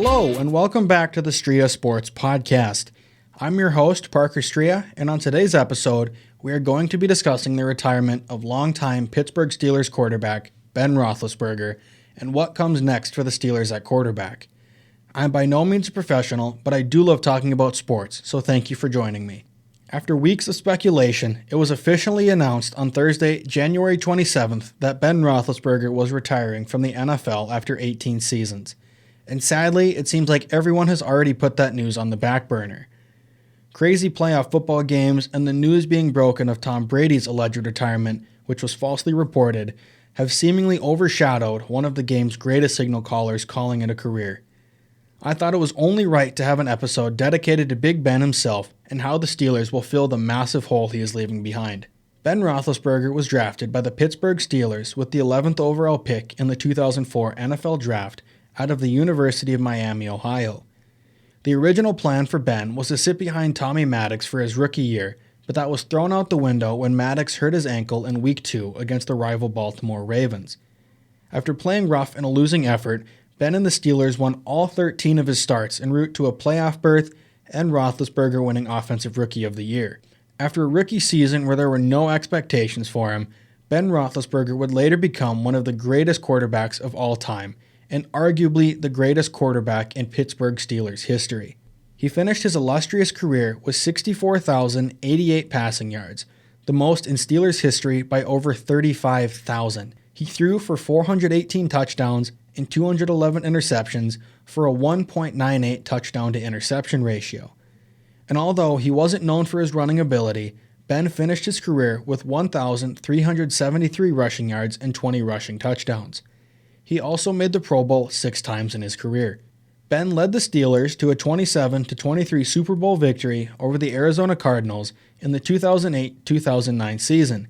Hello, and welcome back to the Striha Sports Podcast. I'm your host, Parker Striha, and on today's episode, we are going to be discussing the retirement of longtime Pittsburgh Steelers quarterback Ben Roethlisberger and what comes next for the Steelers at quarterback. I'm by no means a professional, but I do love talking about sports, so thank you for joining me. After weeks of speculation, it was officially announced on Thursday, January 27th, that Ben Roethlisberger was retiring from the NFL after 18 seasons. And sadly, it seems like everyone has already put that news on the back burner. Crazy playoff football games and the news being broken of Tom Brady's alleged retirement, which was falsely reported, have seemingly overshadowed one of the game's greatest signal callers calling it a career. I thought it was only right to have an episode dedicated to Big Ben himself and how the Steelers will fill the massive hole he is leaving behind. Ben Roethlisberger was drafted by the Pittsburgh Steelers with the 11th overall pick in the 2004 NFL Draft out of the University of Miami, Ohio. The original plan for Ben was to sit behind Tommy Maddox for his rookie year, but that was thrown out the window when Maddox hurt his ankle in Week 2 against the rival Baltimore Ravens. After playing rough in a losing effort, Ben and the Steelers won all 13 of his starts en route to a playoff berth and Roethlisberger winning Offensive Rookie of the Year. After a rookie season where there were no expectations for him, Ben Roethlisberger would later become one of the greatest quarterbacks of all time, and arguably the greatest quarterback in Pittsburgh Steelers history. He finished his illustrious career with 64,088 passing yards, the most in Steelers history by over 35,000. He threw for 418 touchdowns and 211 interceptions for a 1.98 touchdown to interception ratio. And although he wasn't known for his running ability, Ben finished his career with 1,373 rushing yards and 20 rushing touchdowns. He also made the Pro Bowl 6 times in his career. Ben led the Steelers to a 27-23 Super Bowl victory over the Arizona Cardinals in the 2008-2009 season.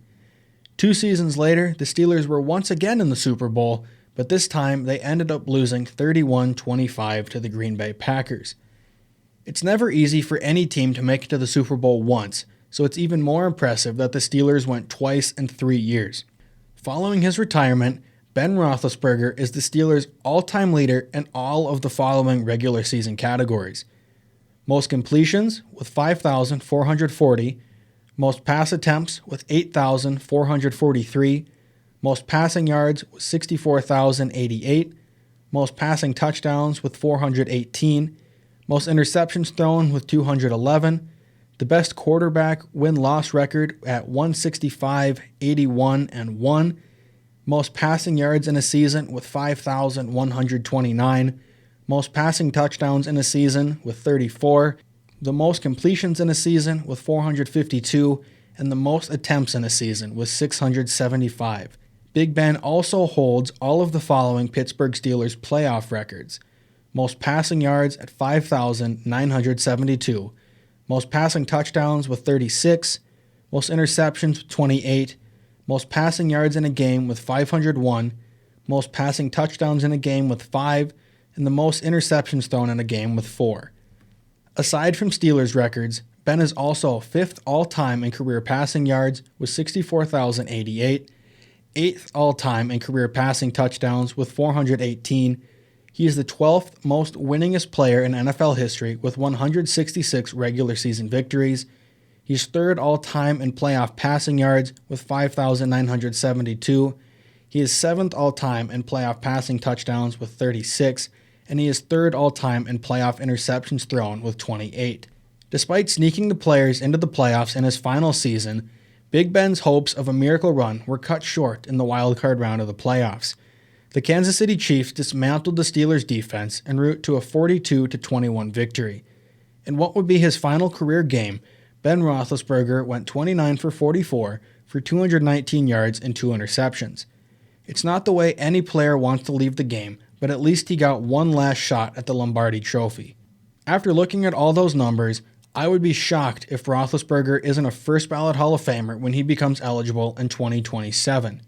2 seasons later, the Steelers were once again in the Super Bowl, but this time they ended up losing 31-25 to the Green Bay Packers. It's never easy for any team to make it to the Super Bowl once, so it's even more impressive that the Steelers went twice in 3 years. Following his retirement, Ben Roethlisberger is the Steelers' all-time leader in all of the following regular season categories: most completions with 5,440, most pass attempts with 8,443, most passing yards with 64,088, most passing touchdowns with 418, most interceptions thrown with 211, the best quarterback win-loss record at 165, 81, and 1, most passing yards in a season with 5,129, most passing touchdowns in a season with 34, the most completions in a season with 452, and the most attempts in a season with 675. Big Ben also holds all of the following Pittsburgh Steelers playoff records: most passing yards at 5,972, most passing touchdowns with 36, most interceptions with 28, most passing yards in a game with 501, most passing touchdowns in a game with 5, and the most interceptions thrown in a game with 4. Aside from Steelers records, Ben is also 5th all-time in career passing yards with 64,088, 8th all-time in career passing touchdowns with 418. He is the 12th most winningest player in NFL history with 166 regular season victories. He's 3rd all-time in playoff passing yards with 5,972. He is 7th all-time in playoff passing touchdowns with 36, and he is 3rd all-time in playoff interceptions thrown with 28. Despite sneaking the players into the playoffs in his final season, Big Ben's hopes of a miracle run were cut short in the wildcard round of the playoffs. The Kansas City Chiefs dismantled the Steelers' defense en route to a 42-21 victory. In what would be his final career game, Ben Roethlisberger went 29 for 44 for 219 yards and 2 interceptions. It's not the way any player wants to leave the game, but at least he got one last shot at the Lombardi Trophy. After looking at all those numbers, I would be shocked if Roethlisberger isn't a first-ballot Hall of Famer when he becomes eligible in 2027.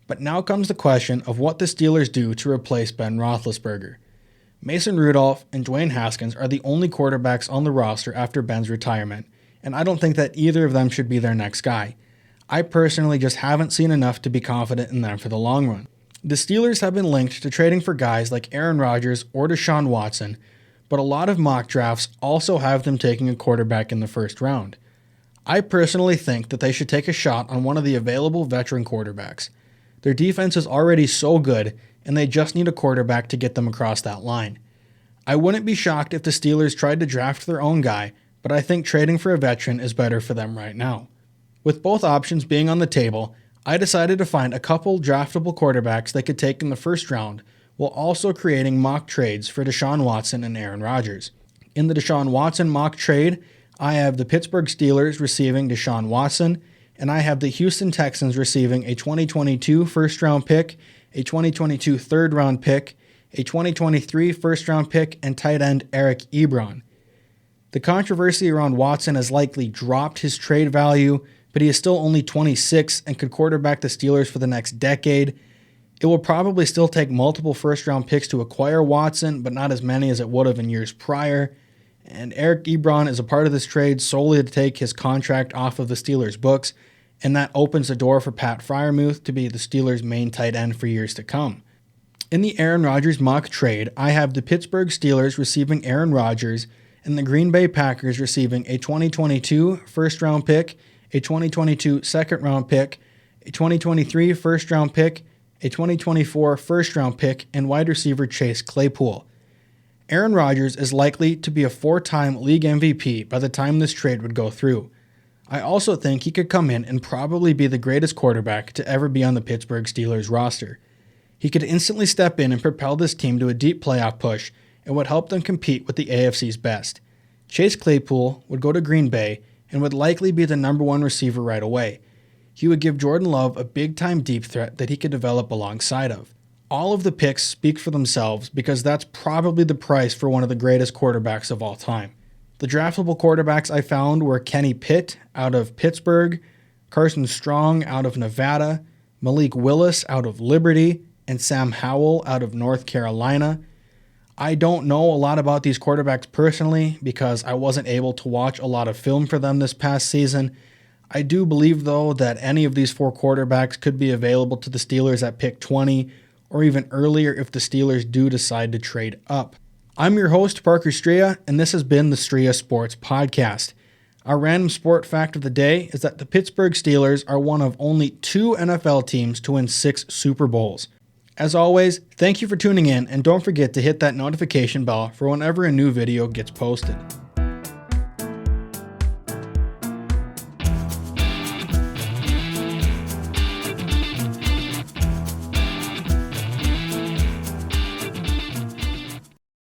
But now comes the question of what the Steelers do to replace Ben Roethlisberger. Mason Rudolph and Dwayne Haskins are the only quarterbacks on the roster after Ben's retirement, and I don't think that either of them should be their next guy. I personally just haven't seen enough to be confident in them for the long run. The Steelers have been linked to trading for guys like Aaron Rodgers or Deshaun Watson, but a lot of mock drafts also have them taking a quarterback in the first round. I personally think that they should take a shot on one of the available veteran quarterbacks. Their defense is already so good, and they just need a quarterback to get them across that line. I wouldn't be shocked if the Steelers tried to draft their own guy, but I think trading for a veteran is better for them right now. With both options being on the table, I decided to find a couple draftable quarterbacks they could take in the first round, while also creating mock trades for Deshaun Watson and Aaron Rodgers. In the Deshaun Watson mock trade, I have the Pittsburgh Steelers receiving Deshaun Watson, and I have the Houston Texans receiving a 2022 first-round pick, a 2022 third-round pick, a 2023 first-round pick, and tight end Eric Ebron. The controversy around Watson has likely dropped his trade value, but he is still only 26 and could quarterback the Steelers for the next decade. It will probably still take multiple first-round picks to acquire Watson, but not as many as it would have in years prior. And Eric Ebron is a part of this trade solely to take his contract off of the Steelers' books, and that opens the door for Pat Freiermuth to be the Steelers' main tight end for years to come. In the Aaron Rodgers mock trade, I have the Pittsburgh Steelers receiving Aaron Rodgers and the Green Bay Packers receiving a 2022 first-round pick, a 2022 second-round pick, a 2023 first-round pick, a 2024 first-round pick, and wide receiver Chase Claypool. Aaron Rodgers is likely to be a 4-time league MVP by the time this trade would go through. I also think he could come in and probably be the greatest quarterback to ever be on the Pittsburgh Steelers roster. He could instantly step in and propel this team to a deep playoff push and would help them compete with the AFC's best. Chase Claypool would go to Green Bay and would likely be the number one receiver right away. He would give Jordan Love a big-time deep threat that he could develop alongside of. All of the picks speak for themselves because that's probably the price for one of the greatest quarterbacks of all time. The draftable quarterbacks I found were Kenny Pitt out of Pittsburgh, Carson Strong out of Nevada, Malik Willis out of Liberty, and Sam Howell out of North Carolina. I don't know a lot about these quarterbacks personally because I wasn't able to watch a lot of film for them this past season. I do believe, though, that any of these 4 quarterbacks could be available to the Steelers at pick 20 or even earlier if the Steelers do decide to trade up. I'm your host, Parker Striha, and this has been the Striha Sports Podcast. Our random sport fact of the day is that the Pittsburgh Steelers are one of only 2 NFL teams to win 6 Super Bowls. As always, thank you for tuning in, and don't forget to hit that notification bell for whenever a new video gets posted.